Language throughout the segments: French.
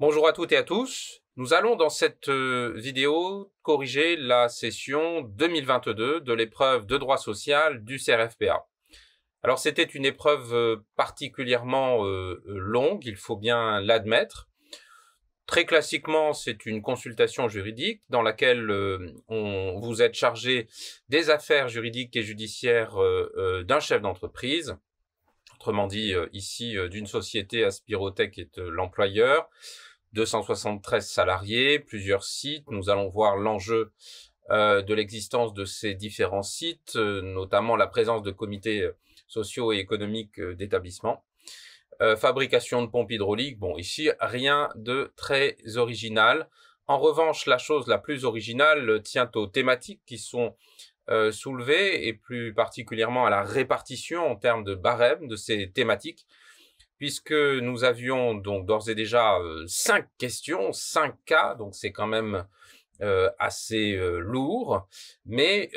Bonjour à toutes et à tous. Nous allons dans cette vidéo corriger la session 2022 de l'épreuve de droit social du CRFPA. Alors c'était une épreuve particulièrement longue, il faut bien l'admettre. Très classiquement, c'est une consultation juridique dans laquelle vous êtes chargé des affaires juridiques et judiciaires d'un chef d'entreprise. Autrement dit, ici, d'une société, Aspirotech est l'employeur, 273 salariés, plusieurs sites. Nous allons voir l'enjeu de l'existence de ces différents sites, notamment la présence de comités sociaux et économiques d'établissement. Fabrication de pompes hydrauliques, bon, ici, rien de très original. En revanche, la chose la plus originale tient aux thématiques qui sont soulevées et plus particulièrement à la répartition en termes de barème de ces thématiques, puisque nous avions donc d'ores et déjà 5 questions, 5 cas, donc c'est quand même assez lourd, mais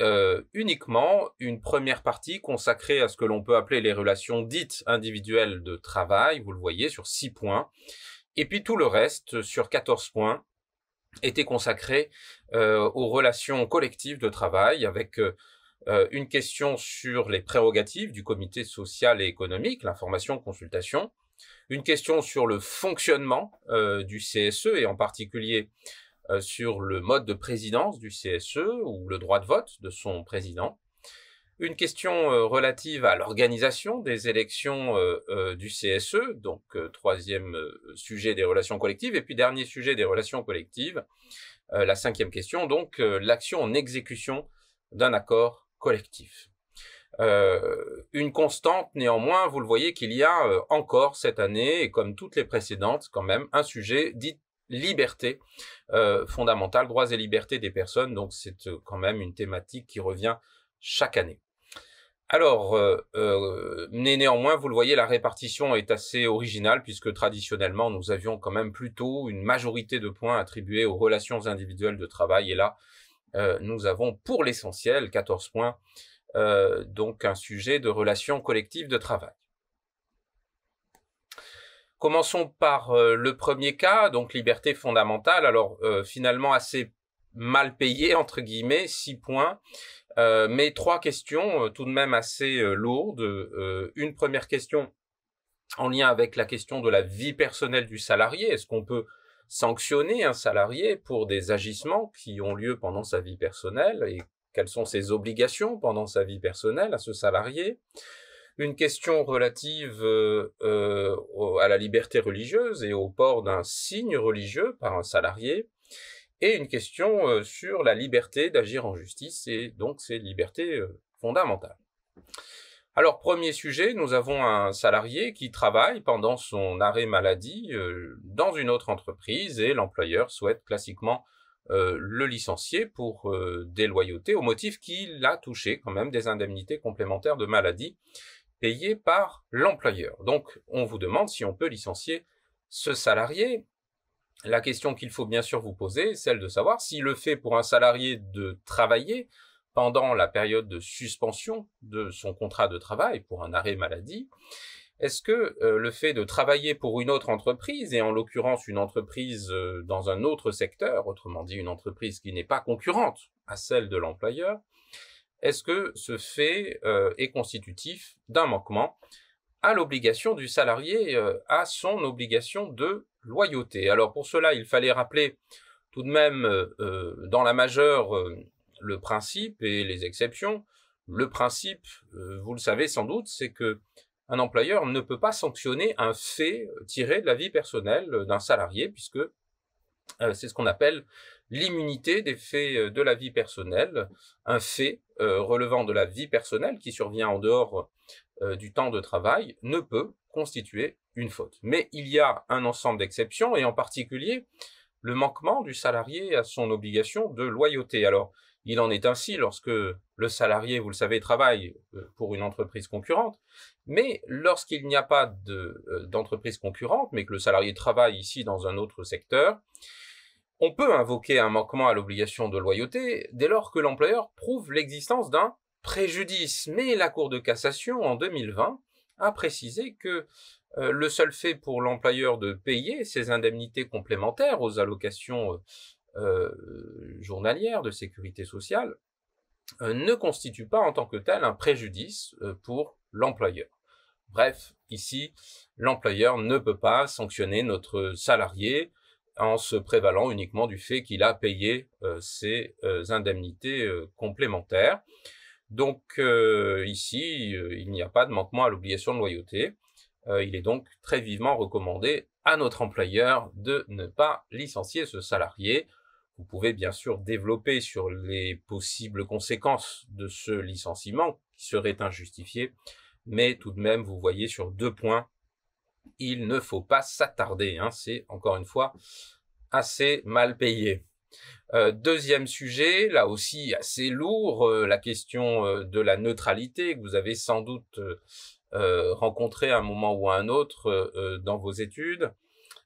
uniquement une première partie consacrée à ce que l'on peut appeler les relations dites individuelles de travail, vous le voyez, sur 6 points, et puis tout le reste, sur 14 points, était consacré aux relations collectives de travail, avec une question sur les prérogatives du comité social et économique, l'information-consultation, une question sur le fonctionnement du CSE et en particulier sur le mode de présidence du CSE ou le droit de vote de son président, une question relative à l'organisation des élections du CSE, donc troisième sujet des relations collectives, et puis dernier sujet des relations collectives, la 5e question, donc l'action en exécution d'un accord collectif. Une constante néanmoins, vous le voyez qu'il y a encore cette année, et comme toutes les précédentes quand même, un sujet dit liberté fondamentale, droits et libertés des personnes, donc c'est quand même une thématique qui revient chaque année. Alors, mais néanmoins, vous le voyez, la répartition est assez originale, puisque traditionnellement, nous avions quand même plutôt une majorité de points attribués aux relations individuelles de travail, et là, nous avons pour l'essentiel 14 points, donc un sujet de relations collectives de travail. Commençons par le premier cas, donc liberté fondamentale. Alors finalement assez mal payé, entre guillemets, 6 points, mais 3 questions tout de même assez lourdes. Une première question en lien avec la question de la vie personnelle du salarié. Est-ce qu'on peut sanctionner un salarié pour des agissements qui ont lieu pendant sa vie personnelle et quelles sont ses obligations pendant sa vie personnelle à ce salarié? Une question relative à la liberté religieuse et au port d'un signe religieux par un salarié, et une question sur la liberté d'agir en justice et donc ces libertés fondamentales. Alors, premier sujet, nous avons un salarié qui travaille pendant son arrêt maladie dans une autre entreprise et l'employeur souhaite classiquement le licencier pour déloyauté au motif qu'il a touché quand même des indemnités complémentaires de maladie payées par l'employeur. Donc, on vous demande si on peut licencier ce salarié. La question qu'il faut bien sûr vous poser est celle de savoir si le fait pour un salarié de travailler pendant la période de suspension de son contrat de travail pour un arrêt maladie, est-ce que le fait de travailler pour une autre entreprise, et en l'occurrence une entreprise dans un autre secteur, autrement dit une entreprise qui n'est pas concurrente à celle de l'employeur, est-ce que ce fait est constitutif d'un manquement à l'obligation du salarié, à son obligation de loyauté? Alors pour cela, il fallait rappeler tout de même dans la majeure le principe et les exceptions. Le principe, vous le savez sans doute, c'est que un employeur ne peut pas sanctionner un fait tiré de la vie personnelle d'un salarié, puisque c'est ce qu'on appelle l'immunité des faits de la vie personnelle. Un fait relevant de la vie personnelle qui survient en dehors du temps de travail ne peut constituer une faute. Mais il y a un ensemble d'exceptions, et en particulier le manquement du salarié à son obligation de loyauté. Alors, il en est ainsi lorsque le salarié, vous le savez, travaille pour une entreprise concurrente, mais lorsqu'il n'y a pas d'entreprise concurrente, mais que le salarié travaille ici dans un autre secteur, on peut invoquer un manquement à l'obligation de loyauté dès lors que l'employeur prouve l'existence d'un préjudice. Mais la Cour de cassation, en 2020, a précisé que le seul fait pour l'employeur de payer ses indemnités complémentaires aux allocations journalières de sécurité sociale ne constitue pas en tant que tel un préjudice pour l'employeur. Bref, ici, l'employeur ne peut pas sanctionner notre salarié en se prévalant uniquement du fait qu'il a payé ses indemnités complémentaires. Donc ici, il n'y a pas de manquement à l'obligation de loyauté. Il est donc très vivement recommandé à notre employeur de ne pas licencier ce salarié. Vous pouvez bien sûr développer sur les possibles conséquences de ce licenciement qui serait injustifié, mais tout de même, vous voyez sur 2 points, il ne faut pas s'attarder, hein, c'est encore une fois assez mal payé. Deuxième sujet, là aussi assez lourd, la question de la neutralité que vous avez sans doute rencontré à un moment ou à un autre dans vos études.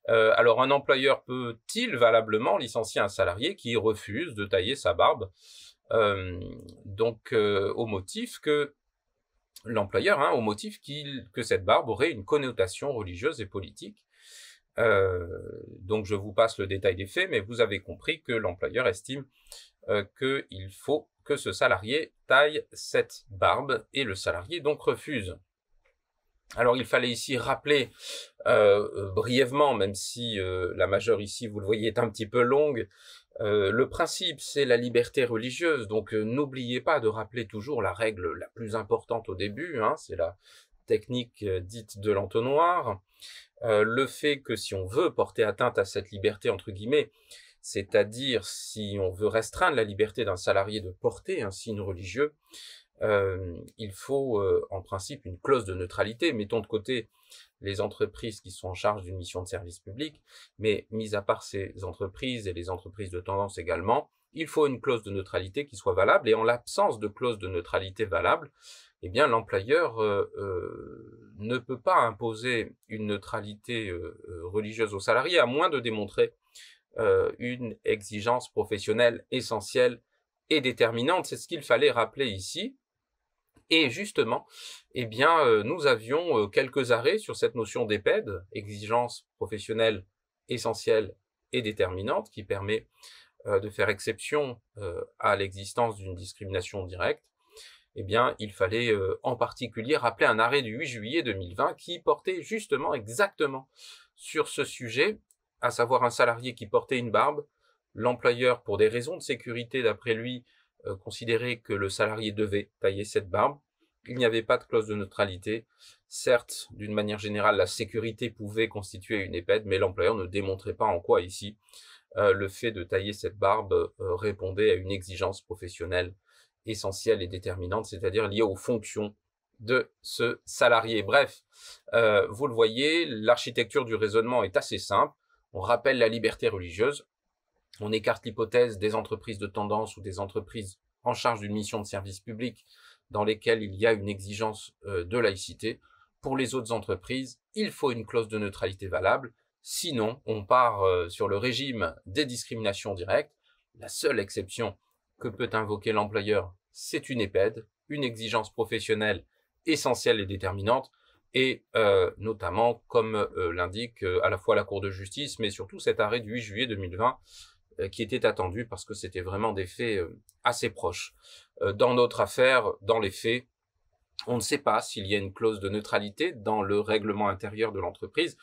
Alors un employeur peut-il valablement licencier un salarié qui refuse de tailler sa barbe, au motif que l'employeur, au motif que cette barbe aurait une connotation religieuse et politique. Donc je vous passe le détail des faits, mais vous avez compris que l'employeur estime qu'il faut que ce salarié taille cette barbe, et le salarié donc refuse. Alors il fallait ici rappeler brièvement, même si la majeure ici, vous le voyez, est un petit peu longue, le principe, c'est la liberté religieuse, donc n'oubliez pas de rappeler toujours la règle la plus importante au début, c'est la technique dite de l'entonnoir. Le fait que si on veut porter atteinte à cette liberté, entre guillemets, c'est-à-dire si on veut restreindre la liberté d'un salarié de porter un signe religieux, il faut en principe une clause de neutralité. Mettons de côté les entreprises qui sont en charge d'une mission de service public, mais mis à part ces entreprises et les entreprises de tendance également, il faut une clause de neutralité qui soit valable, et en l'absence de clause de neutralité valable, eh bien l'employeur ne peut pas imposer une neutralité religieuse aux salariés, à moins de démontrer une exigence professionnelle essentielle et déterminante. C'est ce qu'il fallait rappeler ici. Et justement, nous avions quelques arrêts sur cette notion d'EPED, exigence professionnelle essentielle et déterminante, qui permet de faire exception à l'existence d'une discrimination directe. Il fallait en particulier rappeler un arrêt du 8 juillet 2020 qui portait justement exactement sur ce sujet, à savoir un salarié qui portait une barbe. L'employeur, pour des raisons de sécurité d'après lui, considérait que le salarié devait tailler cette barbe. Il n'y avait pas de clause de neutralité. Certes, d'une manière générale, la sécurité pouvait constituer une EPED, mais l'employeur ne démontrait pas en quoi ici le fait de tailler cette barbe répondait à une exigence professionnelle essentielle et déterminante, c'est-à-dire liée aux fonctions de ce salarié. Bref, vous le voyez, l'architecture du raisonnement est assez simple. On rappelle la liberté religieuse, on écarte l'hypothèse des entreprises de tendance ou des entreprises en charge d'une mission de service public dans lesquelles il y a une exigence de laïcité. Pour les autres entreprises, il faut une clause de neutralité valable. Sinon, on part sur le régime des discriminations directes. La seule exception que peut invoquer l'employeur, c'est une EPED, une exigence professionnelle essentielle et déterminante, et notamment, comme l'indique à la fois la Cour de justice, mais surtout cet arrêt du 8 juillet 2020, qui était attendu parce que c'était vraiment des faits assez proches. Dans notre affaire, dans les faits, on ne sait pas s'il y a une clause de neutralité dans le règlement intérieur de l'entreprise.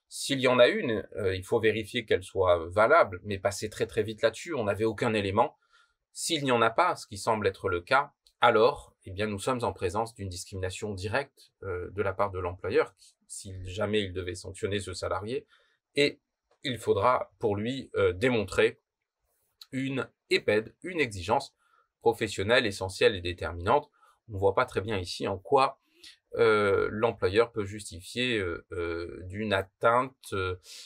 S'il y en a une, il faut vérifier qu'elle soit valable, mais passer très très vite là-dessus, on n'avait aucun élément. S'il n'y en a pas, ce qui semble être le cas, alors, nous sommes en présence d'une discrimination directe de la part de l'employeur, si jamais il devait sanctionner ce salarié, et il faudra pour lui démontrer une EPED, une exigence professionnelle essentielle et déterminante. On ne voit pas très bien ici en quoi l'employeur peut justifier d'une atteinte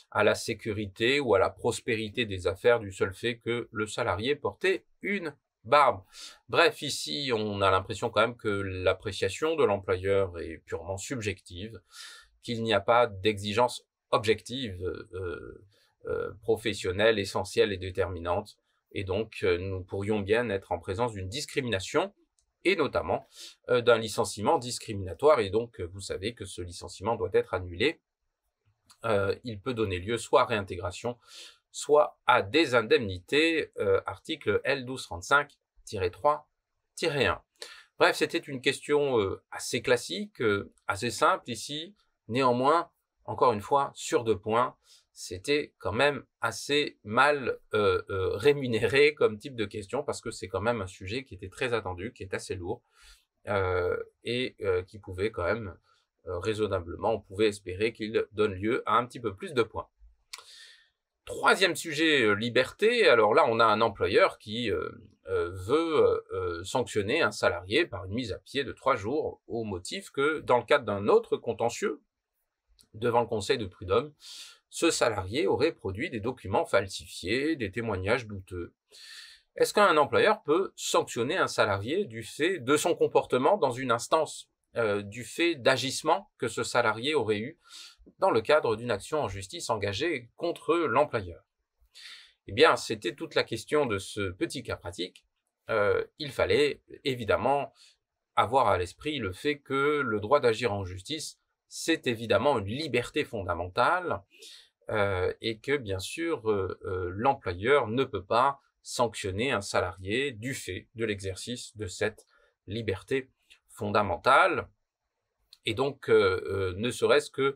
à la sécurité ou à la prospérité des affaires du seul fait que le salarié portait une barbe. Bref, ici, on a l'impression quand même que l'appréciation de l'employeur est purement subjective, qu'il n'y a pas d'exigence objective professionnelle, essentielle et déterminante. Et donc, nous pourrions bien être en présence d'une discrimination et notamment d'un licenciement discriminatoire. Et donc, vous savez que ce licenciement doit être annulé. Il peut donner lieu soit à réintégration, soit à des indemnités, article L1235-3-1. Bref, c'était une question assez classique, assez simple ici. Néanmoins, encore une fois, sur 2 points, c'était quand même assez mal rémunéré comme type de question, parce que c'est quand même un sujet qui était très attendu, qui est assez lourd, et qui pouvait quand même, raisonnablement, on pouvait espérer qu'il donne lieu à un petit peu plus de points. Troisième sujet, liberté. Alors là, on a un employeur qui veut sanctionner un salarié par une mise à pied de 3 jours au motif que, dans le cadre d'un autre contentieux, devant le conseil de prud'homme, ce salarié aurait produit des documents falsifiés, des témoignages douteux. Est-ce qu'un employeur peut sanctionner un salarié du fait de son comportement dans une instance, du fait d'agissements que ce salarié aurait eu dans le cadre d'une action en justice engagée contre l'employeur? Eh bien, c'était toute la question de ce petit cas pratique. Il fallait évidemment avoir à l'esprit le fait que le droit d'agir en justice, c'est évidemment une liberté fondamentale, et que bien sûr, l'employeur ne peut pas sanctionner un salarié du fait de l'exercice de cette liberté fondamentale. Et donc, ne serait-ce que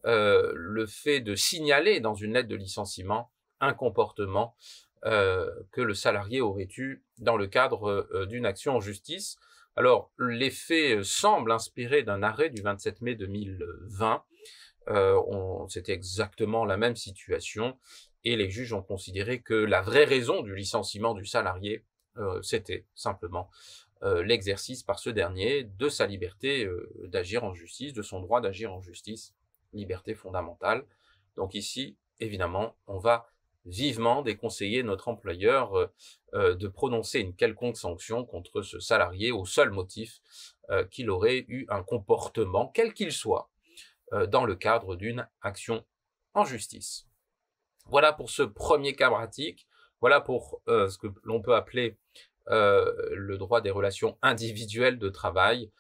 le fait de signaler dans une lettre de licenciement un comportement que le salarié aurait eu dans le cadre d'une action en justice. Alors, les faits semblent inspirés d'un arrêt du 27 mai 2020. C'était exactement la même situation, et les juges ont considéré que la vraie raison du licenciement du salarié, c'était simplement l'exercice par ce dernier de sa liberté d'agir en justice, de son droit d'agir en justice, liberté fondamentale. Donc ici, évidemment, on va vivement déconseiller notre employeur de prononcer une quelconque sanction contre ce salarié au seul motif qu'il aurait eu un comportement, quel qu'il soit, dans le cadre d'une action en justice. Voilà pour ce premier cas pratique. Voilà pour ce que l'on peut appeler le droit des relations individuelles de travail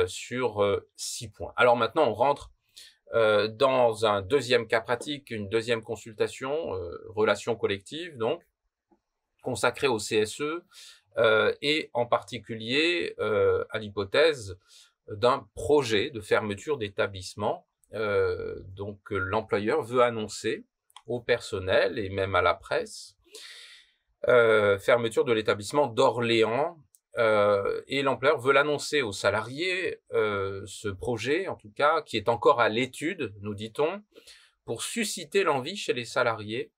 sur 6 points. Alors maintenant, on rentre dans un deuxième cas pratique, une deuxième consultation, relations collectives, donc, consacrée au CSE, et en particulier à l'hypothèse d'un projet de fermeture d'établissement. Donc l'employeur veut annoncer au personnel et même à la presse fermeture de l'établissement d'Orléans, et l'employeur veut l'annoncer aux salariés, ce projet en tout cas, qui est encore à l'étude, nous dit-on, pour susciter l'envie chez les salariés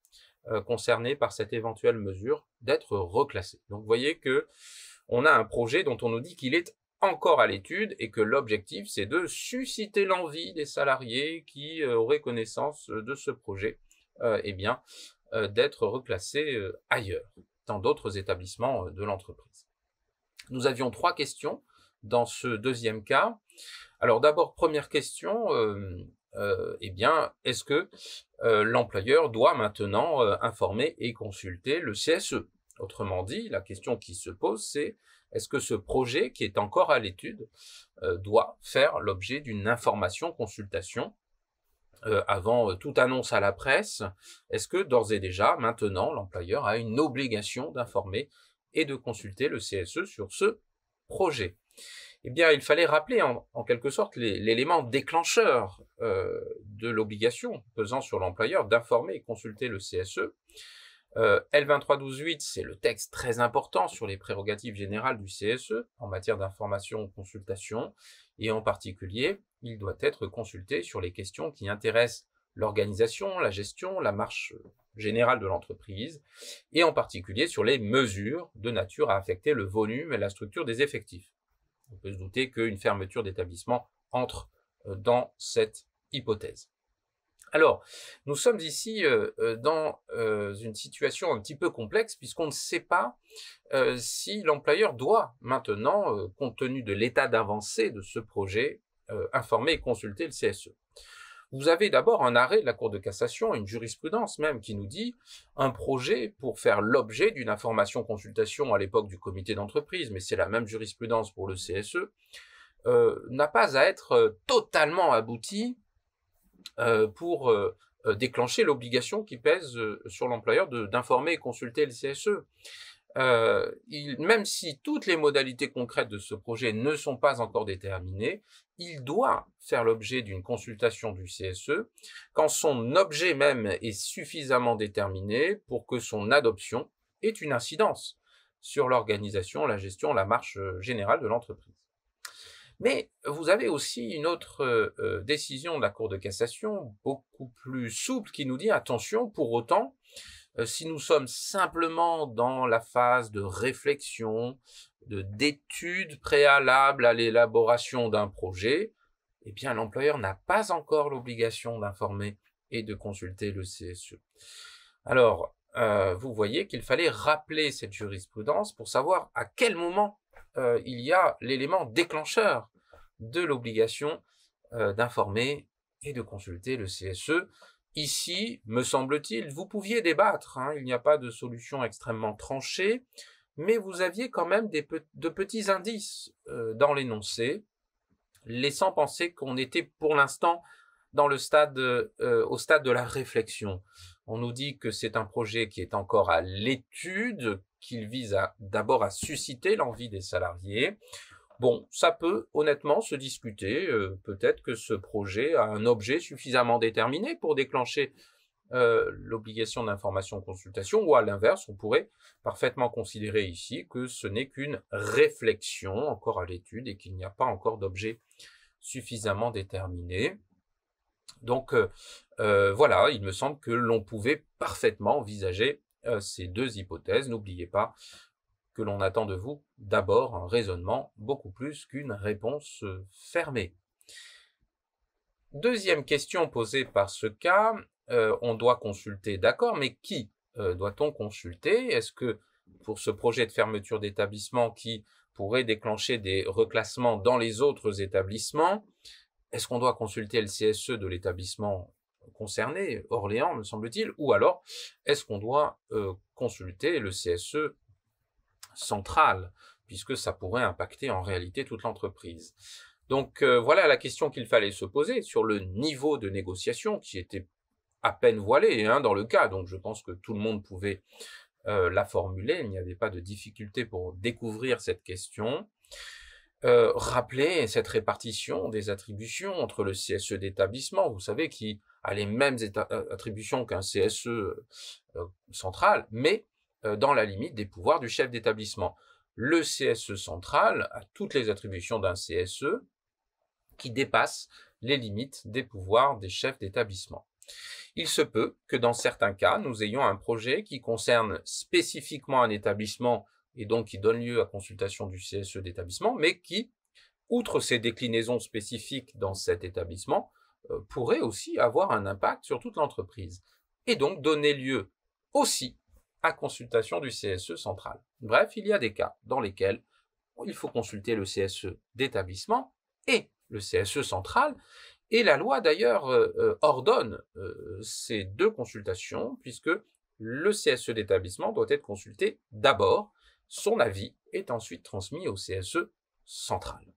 concernés par cette éventuelle mesure d'être reclassés. Donc vous voyez que on a un projet dont on nous dit qu'il est encore à l'étude et que l'objectif c'est de susciter l'envie des salariés qui auraient connaissance de ce projet, d'être reclassés ailleurs, dans d'autres établissements de l'entreprise. Nous avions 3 questions dans ce deuxième cas. Alors d'abord, première question, est-ce que l'employeur doit maintenant informer et consulter le CSE? Autrement dit, la question qui se pose, c'est est-ce que ce projet, qui est encore à l'étude, doit faire l'objet d'une information, consultation avant toute annonce à la presse? Est-ce que d'ores et déjà, maintenant, l'employeur a une obligation d'informer et de consulter le CSE sur ce projet? Eh bien, il fallait rappeler en quelque sorte l'élément déclencheur de l'obligation pesant sur l'employeur d'informer et consulter le CSE. L2312-8, c'est le texte très important sur les prérogatives générales du CSE en matière d'information ou consultation, et en particulier, il doit être consulté sur les questions qui intéressent l'organisation, la gestion, la marche générale de l'entreprise, et en particulier sur les mesures de nature à affecter le volume et la structure des effectifs. On peut se douter qu'une fermeture d'établissement entre dans cette hypothèse. Alors, nous sommes ici dans une situation un petit peu complexe, puisqu'on ne sait pas si l'employeur doit maintenant, compte tenu de l'état d'avancée de ce projet, informer et consulter le CSE. vous avez d'abord un arrêt de la Cour de cassation, une jurisprudence même, qui nous dit un projet pour faire l'objet d'une information consultation à l'époque du comité d'entreprise, mais c'est la même jurisprudence pour le CSE, n'a pas à être totalement abouti pour déclencher l'obligation qui pèse sur l'employeur d'informer et consulter le CSE. Même si toutes les modalités concrètes de ce projet ne sont pas encore déterminées, il doit faire l'objet d'une consultation du CSE quand son objet même est suffisamment déterminé pour que son adoption ait une incidence sur l'organisation, la gestion, la marche générale de l'entreprise. Mais vous avez aussi une autre décision de la Cour de cassation, beaucoup plus souple, qui nous dit attention, pour autant, si nous sommes simplement dans la phase de réflexion, d'étude préalable à l'élaboration d'un projet, eh bien l'employeur n'a pas encore l'obligation d'informer et de consulter le CSE. Alors, vous voyez qu'il fallait rappeler cette jurisprudence pour savoir à quel moment il y a l'élément déclencheur de l'obligation d'informer et de consulter le CSE. Ici, me semble-t-il, vous pouviez débattre, il n'y a pas de solution extrêmement tranchée, mais vous aviez quand même de petits indices dans l'énoncé, laissant penser qu'on était pour l'instant dans le stade, au stade de la réflexion. On nous dit que c'est un projet qui est encore à l'étude, qu'il vise d'abord à susciter l'envie des salariés. Bon, ça peut honnêtement se discuter, peut-être que ce projet a un objet suffisamment déterminé pour déclencher l'obligation d'information-consultation, ou à l'inverse, on pourrait parfaitement considérer ici que ce n'est qu'une réflexion encore à l'étude et qu'il n'y a pas encore d'objet suffisamment déterminé. Donc voilà, il me semble que l'on pouvait parfaitement envisager ces deux hypothèses. N'oubliez pas que l'on attend de vous d'abord un raisonnement beaucoup plus qu'une réponse fermée. Deuxième question posée par ce cas, on doit consulter, d'accord, mais qui doit-on consulter? Est-ce que pour ce projet de fermeture d'établissement qui pourrait déclencher des reclassements dans les autres établissements, est-ce qu'on doit consulter le CSE de l'établissement concerné, Orléans, me semble-t-il, ou alors est-ce qu'on doit consulter le CSE central, puisque ça pourrait impacter en réalité toute l'entreprise. Donc voilà la question qu'il fallait se poser sur le niveau de négociation qui était à peine voilé dans le cas, donc je pense que tout le monde pouvait la formuler, il n'y avait pas de difficulté pour découvrir cette question. Rappeler cette répartition des attributions entre le CSE d'établissement, vous savez, qui a les mêmes attributions qu'un CSE central, mais dans la limite des pouvoirs du chef d'établissement. Le CSE central a toutes les attributions d'un CSE qui dépassent les limites des pouvoirs des chefs d'établissement. Il se peut que dans certains cas, nous ayons un projet qui concerne spécifiquement un établissement et donc qui donne lieu à consultation du CSE d'établissement, mais qui, outre ces déclinaisons spécifiques dans cet établissement, pourrait aussi avoir un impact sur toute l'entreprise et donc donner lieu aussi à consultation du CSE central. Bref, il y a des cas dans lesquels il faut consulter le CSE d'établissement et le CSE central, et la loi d'ailleurs ordonne ces deux consultations, puisque le CSE d'établissement doit être consulté d'abord, son avis est ensuite transmis au CSE central.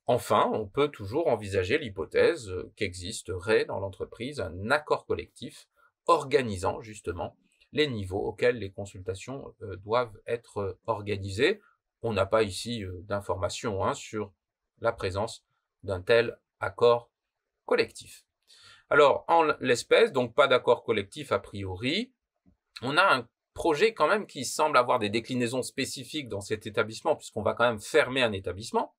Enfin, on peut toujours envisager l'hypothèse qu'existerait dans l'entreprise un accord collectif organisant justement les niveaux auxquels les consultations doivent être organisées. On n'a pas ici d'informations sur la présence d'un tel accord collectif. Alors, en l'espèce, donc pas d'accord collectif a priori, on a un projet quand même qui semble avoir des déclinaisons spécifiques dans cet établissement, puisqu'on va quand même fermer un établissement,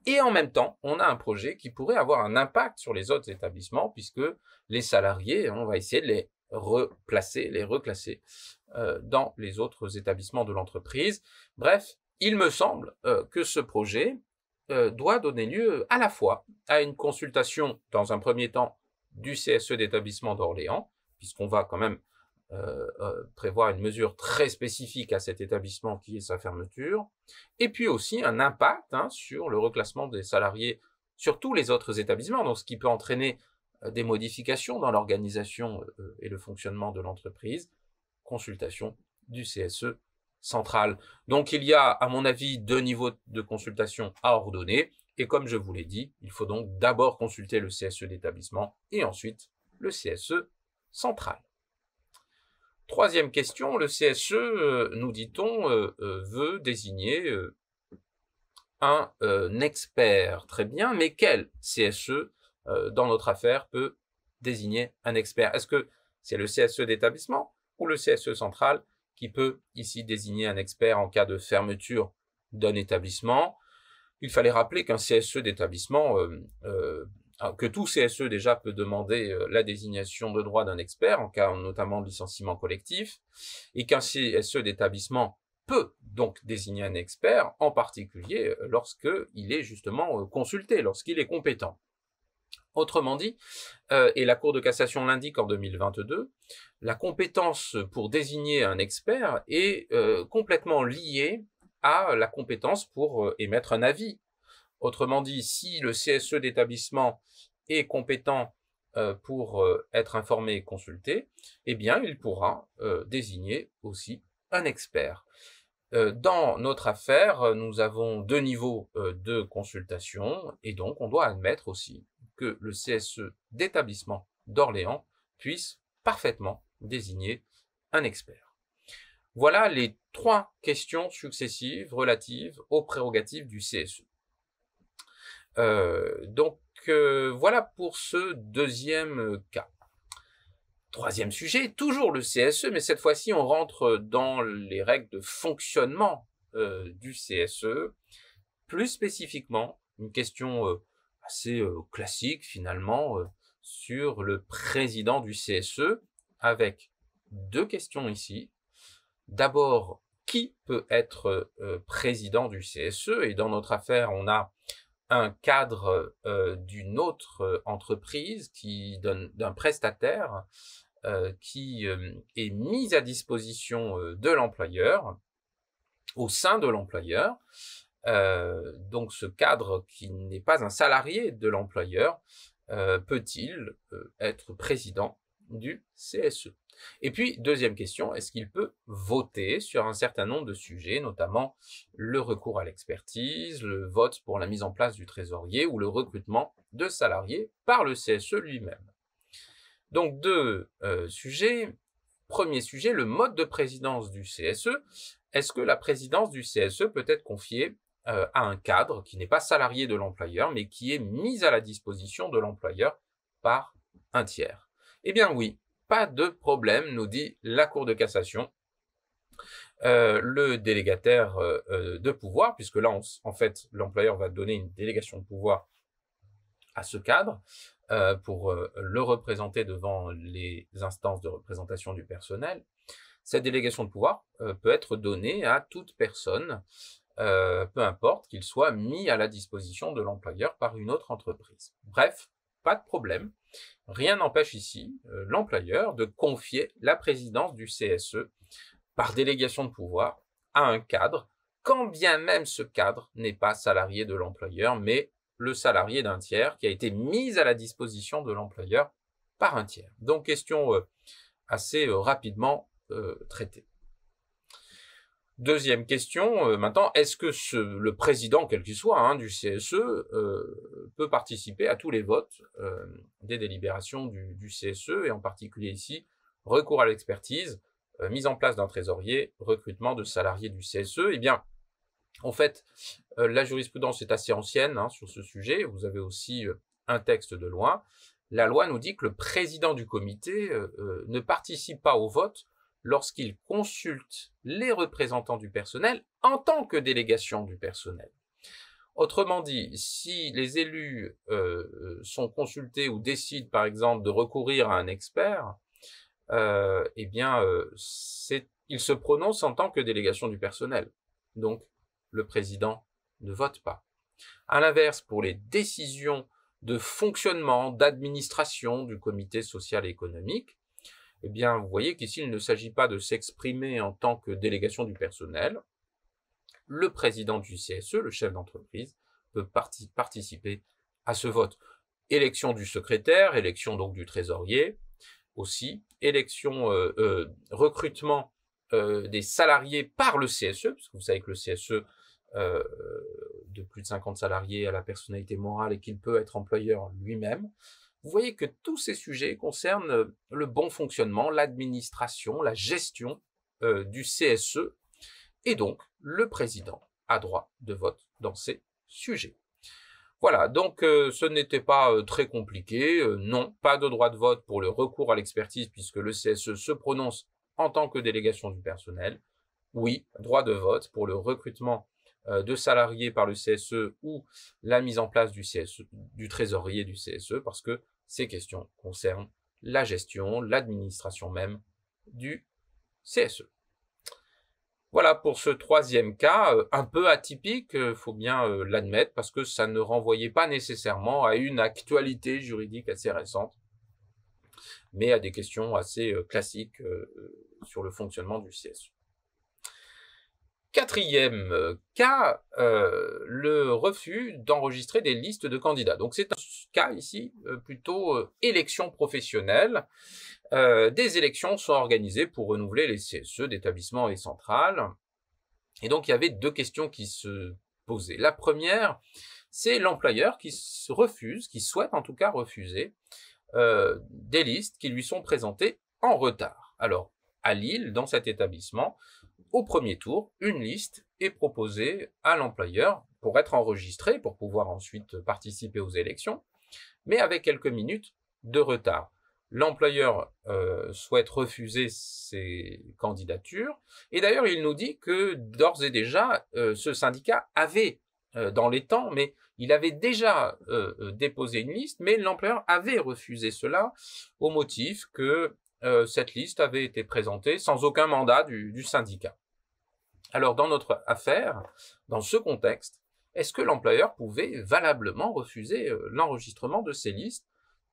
et en même temps, on a un projet qui pourrait avoir un impact sur les autres établissements, puisque les salariés, on va essayer de les replacer, les reclasser dans les autres établissements de l'entreprise. Bref, il me semble que ce projet doit donner lieu à la fois à une consultation, dans un premier temps, du CSE d'établissement d'Orléans, puisqu'on va quand même prévoir une mesure très spécifique à cet établissement qui est sa fermeture, et puis aussi un impact sur le reclassement des salariés sur tous les autres établissements, donc ce qui peut entraîner des modifications dans l'organisation et le fonctionnement de l'entreprise, consultation du CSE central. Donc il y a, à mon avis, 2 niveaux de consultation à ordonner, et comme je vous l'ai dit, il faut donc d'abord consulter le CSE d'établissement et ensuite le CSE central. Troisième question, le CSE, nous dit-on, veut désigner un expert. Très bien, mais quel CSE dans notre affaire peut désigner un expert? Est-ce que c'est le CSE d'établissement ou le CSE central qui peut ici désigner un expert en cas de fermeture d'un établissement? Il fallait rappeler qu'un CSE d'établissement, que tout CSE déjà peut demander la désignation de droit d'un expert en cas notamment de licenciement collectif, et qu'un CSE d'établissement peut donc désigner un expert, en particulier lorsqu'il est justement consulté, lorsqu'il est compétent. Autrement dit, et la Cour de cassation l'indique en 2022, la compétence pour désigner un expert est complètement liée à la compétence pour émettre un avis. Autrement dit, si le CSE d'établissement est compétent pour être informé et consulté, eh bien, il pourra désigner aussi un expert. Dans notre affaire, nous avons 2 niveaux de consultation, et donc on doit admettre aussi que le CSE d'établissement d'Orléans puisse parfaitement désigner un expert. Voilà les 3 questions successives relatives aux prérogatives du CSE. Voilà pour ce deuxième cas. Troisième sujet, toujours le CSE, mais cette fois-ci on rentre dans les règles de fonctionnement du CSE. Plus spécifiquement, une question assez classique finalement sur le président du CSE, avec 2 questions ici. D'abord, qui peut être président du CSE? Et dans notre affaire, on a un cadre d'une autre entreprise, d'un prestataire qui est mis à disposition de l'employeur, au sein de l'employeur. Donc ce cadre qui n'est pas un salarié de l'employeur peut-il être président du CSE? Et puis, deuxième question, est-ce qu'il peut voter sur un certain nombre de sujets, notamment le recours à l'expertise, le vote pour la mise en place du trésorier ou le recrutement de salariés par le CSE lui-même? Donc, 2 sujets. Premier sujet, le mode de présidence du CSE. Est-ce que la présidence du CSE peut être confiée à un cadre qui n'est pas salarié de l'employeur, mais qui est mis à la disposition de l'employeur par un tiers? Eh bien oui, pas de problème, nous dit la Cour de cassation. Le délégataire de pouvoir, puisque là, en fait, l'employeur va donner une délégation de pouvoir à ce cadre pour le représenter devant les instances de représentation du personnel. Cette délégation de pouvoir peut être donnée à toute personne, peu importe qu'il soit mis à la disposition de l'employeur par une autre entreprise. Bref, pas de problème. Rien n'empêche ici l'employeur de confier la présidence du CSE par délégation de pouvoir à un cadre, quand bien même ce cadre n'est pas salarié de l'employeur, mais le salarié d'un tiers qui a été mis à la disposition de l'employeur par un tiers. Donc question assez rapidement traitée. Deuxième question, maintenant, est-ce que le président, quel qu'il soit, du CSE, peut participer à tous les votes des délibérations du CSE, et en particulier ici, recours à l'expertise, mise en place d'un trésorier, recrutement de salariés du CSE? Eh bien, en fait, la jurisprudence est assez ancienne sur ce sujet. Vous avez aussi un texte de loi. La loi nous dit que le président du comité ne participe pas au vote lorsqu'il consulte les représentants du personnel en tant que délégation du personnel. Autrement dit, si les élus sont consultés ou décident par exemple de recourir à un expert, eh bien, ils se prononcent en tant que délégation du personnel. Donc, le président ne vote pas. À l'inverse, pour les décisions de fonctionnement, d'administration du comité social et économique, eh bien, vous voyez qu'ici, il ne s'agit pas de s'exprimer en tant que délégation du personnel. Le président du CSE, le chef d'entreprise, peut participer à ce vote. élection du secrétaire, élection donc du trésorier aussi, élection, recrutement des salariés par le CSE, parce que vous savez que le CSE de plus de 50 salariés a la personnalité morale et qu'il peut être employeur lui-même. Vous voyez que tous ces sujets concernent le bon fonctionnement, l'administration, la gestion du CSE, et donc le président a droit de vote dans ces sujets. Voilà, donc ce n'était pas très compliqué. Non, pas de droit de vote pour le recours à l'expertise puisque le CSE se prononce en tant que délégation du personnel. Oui, droit de vote pour le recrutement de salariés par le CSE ou la mise en place du CSE, du trésorier du CSE, parce que ces questions concernent la gestion, l'administration même du CSE. Voilà pour ce troisième cas, un peu atypique, faut bien l'admettre, parce que ça ne renvoyait pas nécessairement à une actualité juridique assez récente, mais à des questions assez classiques sur le fonctionnement du CSE. Quatrième cas, le refus d'enregistrer des listes de candidats. Donc c'est un cas ici plutôt élection professionnelle. Des élections sont organisées pour renouveler les CSE d'établissements et centrales. Et donc il y avait deux questions qui se posaient. La première, c'est l'employeur qui refuse, qui souhaite en tout cas refuser des listes qui lui sont présentées en retard. Alors, à Lille, dans cet établissement, au premier tour, une liste est proposée à l'employeur pour être enregistrée, pour pouvoir ensuite participer aux élections, mais avec quelques minutes de retard. L'employeur souhaite refuser ces candidatures, et d'ailleurs il nous dit que d'ores et déjà, ce syndicat avait, dans les temps, mais il avait déjà déposé une liste, mais l'employeur avait refusé cela au motif que cette liste avait été présentée sans aucun mandat du syndicat. Alors dans notre affaire, dans ce contexte, est-ce que l'employeur pouvait valablement refuser l'enregistrement de ces listes?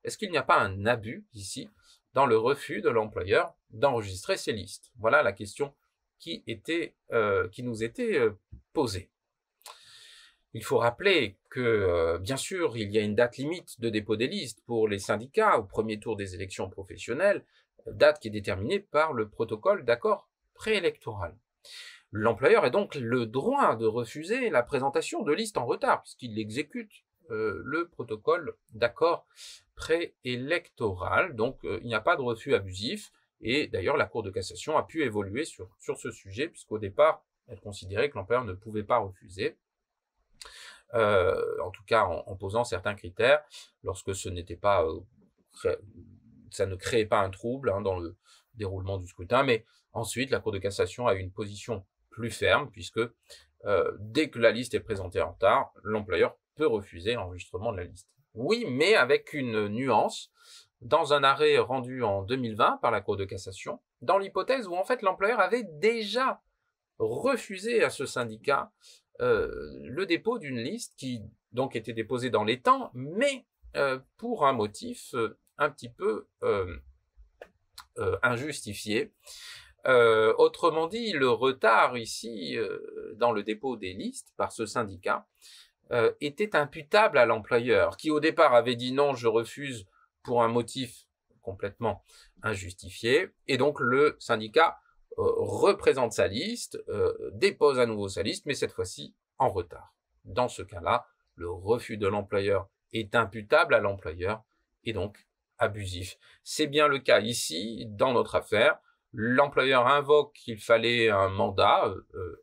Est-ce qu'il n'y a pas un abus ici dans le refus de l'employeur d'enregistrer ces listes? Voilà la question qui nous était posée. Il faut rappeler que, bien sûr, il y a une date limite de dépôt des listes pour les syndicats au premier tour des élections professionnelles, date qui est déterminée par le protocole d'accord préélectoral. L'employeur a donc le droit de refuser la présentation de listes en retard, puisqu'il exécute le protocole d'accord préélectoral. Donc, il n'y a pas de refus abusif. Et d'ailleurs, la Cour de cassation a pu évoluer sur ce sujet, puisqu'au départ, elle considérait que l'employeur ne pouvait pas refuser. En tout cas en posant certains critères, lorsque ce n'était pas, ça ne créait pas un trouble dans le déroulement du scrutin, mais ensuite la Cour de cassation a eu une position plus ferme, puisque dès que la liste est présentée en retard, l'employeur peut refuser l'enregistrement de la liste. Oui, mais avec une nuance, dans un arrêt rendu en 2020 par la Cour de cassation, dans l'hypothèse où en fait l'employeur avait déjà refusé à ce syndicat le dépôt d'une liste qui donc était déposée dans les temps, mais pour un motif un petit peu injustifié. Autrement dit, le retard ici dans le dépôt des listes par ce syndicat était imputable à l'employeur, qui au départ avait dit non, je refuse pour un motif complètement injustifié, et donc le syndicat représente sa liste, dépose à nouveau sa liste, mais cette fois-ci en retard. Dans ce cas-là, le refus de l'employeur est imputable à l'employeur et donc abusif. C'est bien le cas ici, dans notre affaire. L'employeur invoque qu'il fallait un mandat,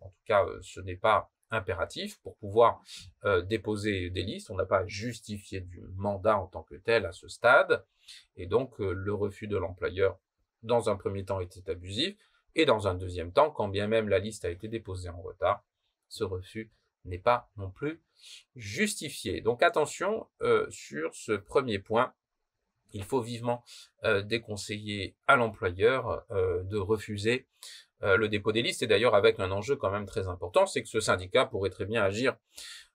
en tout cas ce n'est pas impératif pour pouvoir déposer des listes. On n'a pas justifié du mandat en tant que tel à ce stade, et donc le refus de l'employeur dans un premier temps était abusif, et dans un deuxième temps, quand bien même la liste a été déposée en retard, ce refus n'est pas non plus justifié. Donc attention sur ce premier point, il faut vivement déconseiller à l'employeur de refuser le dépôt des listes, et d'ailleurs avec un enjeu quand même très important, c'est que ce syndicat pourrait très bien agir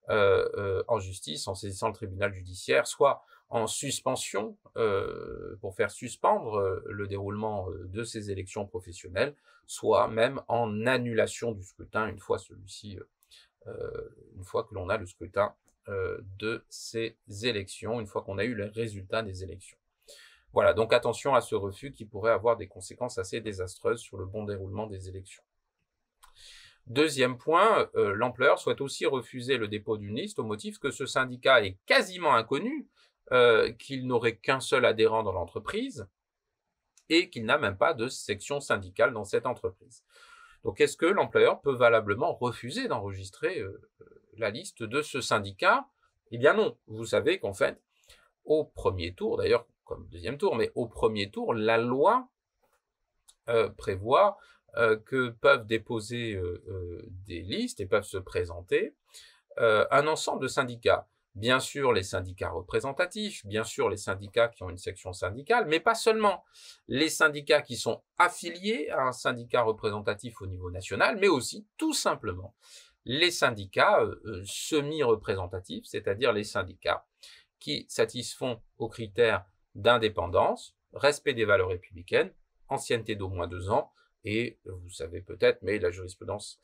en justice en saisissant le tribunal judiciaire, soit en suspension pour faire suspendre le déroulement de ces élections professionnelles, soit même en annulation du scrutin une fois celui-ci, une fois que l'on a le scrutin de ces élections, une fois qu'on a eu les résultats des élections. Voilà, donc attention à ce refus qui pourrait avoir des conséquences assez désastreuses sur le bon déroulement des élections. Deuxième point, l'employeur souhaite aussi refuser le dépôt d'une liste au motif que ce syndicat est quasiment inconnu, qu'il n'aurait qu'un seul adhérent dans l'entreprise et qu'il n'a même pas de section syndicale dans cette entreprise. Donc, est-ce que l'employeur peut valablement refuser d'enregistrer la liste de ce syndicat? Eh bien non, vous savez qu'en fait, au premier tour, d'ailleurs comme deuxième tour, mais au premier tour, la loi prévoit que peuvent déposer des listes et peuvent se présenter un ensemble de syndicats. Bien sûr, les syndicats représentatifs, bien sûr, les syndicats qui ont une section syndicale, mais pas seulement. Les syndicats qui sont affiliés à un syndicat représentatif au niveau national, mais aussi, tout simplement, les syndicats semi-représentatifs, c'est-à-dire les syndicats qui satisfont aux critères d'indépendance, respect des valeurs républicaines, ancienneté d'au moins 2 ans, et vous savez peut-être, mais la jurisprudence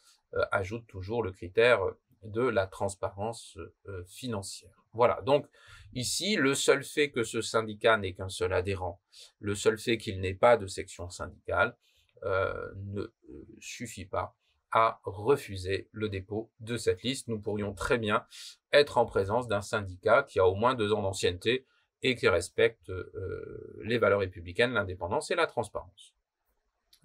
ajoute toujours le critère de la transparence financière. Voilà, donc ici, le seul fait que ce syndicat n'ait qu'un seul adhérent, le seul fait qu'il n'ait pas de section syndicale, ne suffit pas à refuser le dépôt de cette liste. Nous pourrions très bien être en présence d'un syndicat qui a au moins 2 ans d'ancienneté et qui respecte les valeurs républicaines, l'indépendance et la transparence.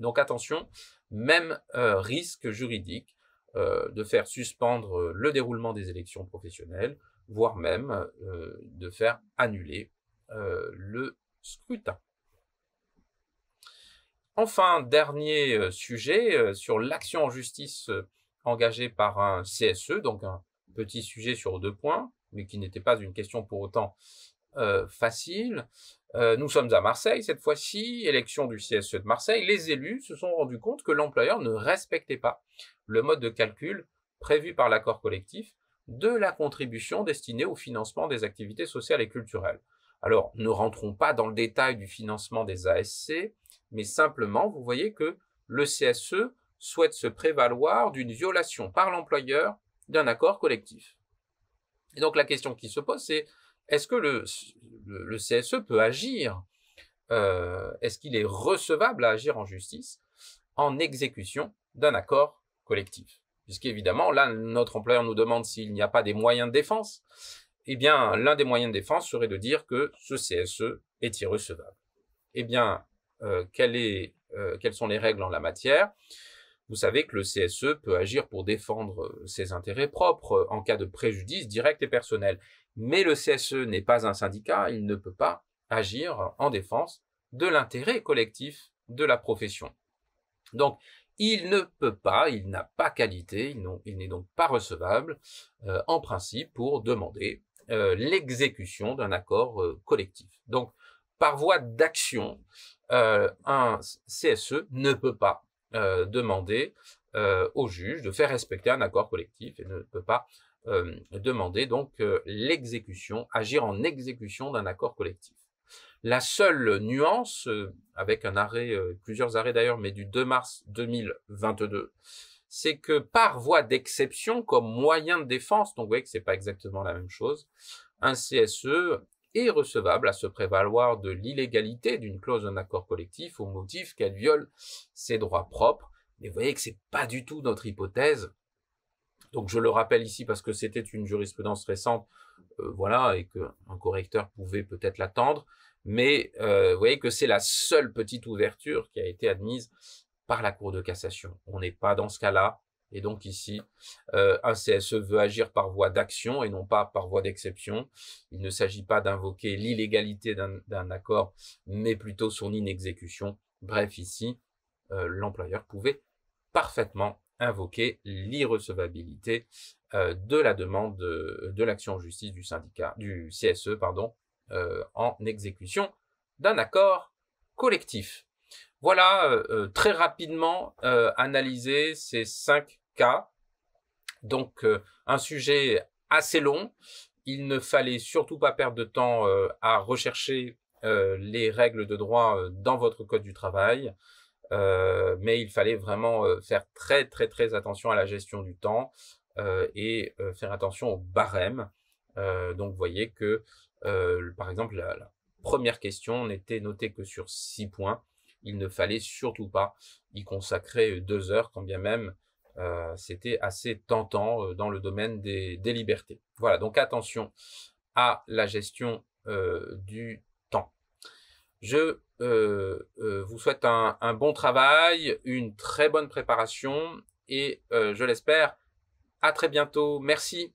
Donc attention, même risque juridique de faire suspendre le déroulement des élections professionnelles, voire même de faire annuler le scrutin. Enfin, dernier sujet sur l'action en justice engagée par un CSE, donc un petit sujet sur 2 points, mais qui n'était pas une question pour autant facile. Nous sommes à Marseille cette fois-ci, élection du CSE de Marseille. Les élus se sont rendus compte que l'employeur ne respectait pas le mode de calcul prévu par l'accord collectif de la contribution destinée au financement des activités sociales et culturelles. Alors, ne rentrons pas dans le détail du financement des ASC, mais simplement, vous voyez que le CSE souhaite se prévaloir d'une violation par l'employeur d'un accord collectif. Et donc, la question qui se pose, c'est est-ce que le CSE peut agir est-ce qu'il est recevable à agir en justice en exécution d'un accord collectif? Puisqu'évidemment, là, notre employeur nous demande s'il n'y a pas des moyens de défense. Eh bien, l'un des moyens de défense serait de dire que ce CSE est irrecevable. Eh bien, quelles sont les règles en la matière? Vous savez que le CSE peut agir pour défendre ses intérêts propres en cas de préjudice direct et personnel. Mais le CSE n'est pas un syndicat, il ne peut pas agir en défense de l'intérêt collectif de la profession. Donc, il ne peut pas, il n'a pas qualité, il n'est donc pas recevable en principe pour demander l'exécution d'un accord collectif. Donc, par voie d'action, un CSE ne peut pas demander au juge de faire respecter un accord collectif et ne peut pas demander donc l'exécution, agir en exécution d'un accord collectif. La seule nuance, avec un arrêt, plusieurs arrêts d'ailleurs, mais du 2 mars 2022, c'est que par voie d'exception, comme moyen de défense, donc vous voyez que c'est pas exactement la même chose, un CSE est recevable à se prévaloir de l'illégalité d'une clause d'un accord collectif au motif qu'elle viole ses droits propres. Mais vous voyez que c'est pas du tout notre hypothèse. Donc je le rappelle ici parce que c'était une jurisprudence récente, voilà, et qu'un correcteur pouvait peut-être l'attendre. Mais vous voyez que c'est la seule petite ouverture qui a été admise par la Cour de cassation. On n'est pas dans ce cas-là. Et donc ici, un CSE veut agir par voie d'action et non pas par voie d'exception. Il ne s'agit pas d'invoquer l'illégalité d'un accord, mais plutôt son inexécution. Bref, ici, l'employeur pouvait parfaitement invoquer l'irrecevabilité de la demande de l'action en justice du syndicat, du CSE, pardon, en exécution d'un accord collectif. Voilà très rapidement analyser ces 5 cas. Donc un sujet assez long. Il ne fallait surtout pas perdre de temps à rechercher les règles de droit dans votre code du travail. Mais il fallait vraiment faire très attention à la gestion du temps et faire attention au barème Donc vous voyez que, par exemple, la première question n'était notée que sur 6 points. Il ne fallait surtout pas y consacrer 2 heures, quand bien même c'était assez tentant dans le domaine des libertés. Voilà, donc attention à la gestion du temps. Je vous souhaite un bon travail, une très bonne préparation et je l'espère, à très bientôt. Merci.